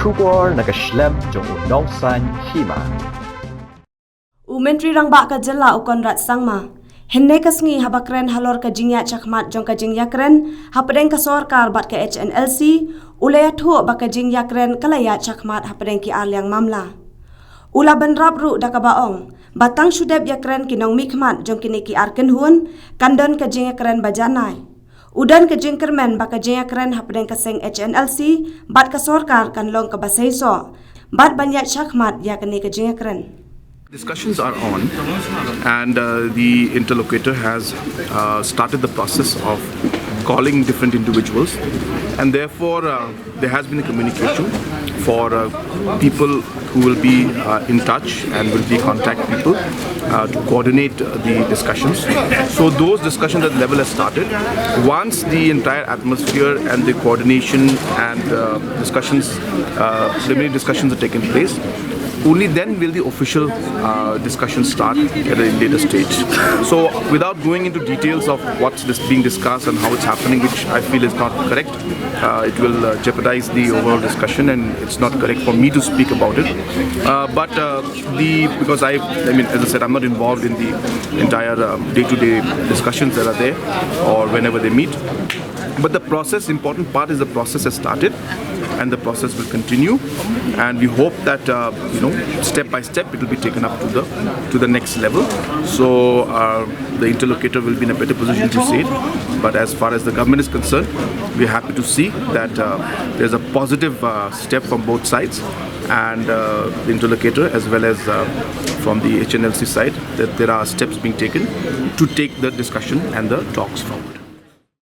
Trubor nakaslem jong unongsan Hima. Menteri Rangba ka jela Conrad sangma. Hnlc ngi Hapdeng halor ka Jingïakren jong ka Jingïakren, Hapdeng ka Sorkar bat ka Hnlc, ulaya thu ba ka Jingïakren kalaya chakmat Hapdeng ki alyang mamla. Ula benrap ru da ka baong, batang sudep yakren kinong mikmat jong kini ki arken hun, kandon ka Jingïakren bajanai. Udan ka Kyrmen ba ka Jingïakren Hapdeng ka seng Hnlc, bat ka Sorkar kanlong ka Seisoh, bat banyak chakmat ya kini ka Jingïakren. Discussions are on, and the interlocutor has started the process of calling different individuals, and therefore there has been a communication for people who will be in touch and will be contact people to coordinate the discussions. So those discussions at the level has started. Once the entire atmosphere and the coordination and discussions, preliminary discussions are taken place, only then will the official discussions start at a later stage. So without going into details of what's being discussed and how it's happening, which I feel is not correct, it will jeopardize the overall discussion, and it's not correct for me to speak about it. Because I mean, as I said, I'm not involved in the entire day-to-day discussions that are there or whenever they meet. But the process, important part is the process has started, and the process will continue, and we hope that step by step it will be taken up to the next level. So the interlocutor will be in a better position to say it. But as far as the government is concerned, we are happy to see that there's a positive step from both sides, and the interlocutor as well as from the Hnlc side, that there are steps being taken to take the discussion and the talks forward.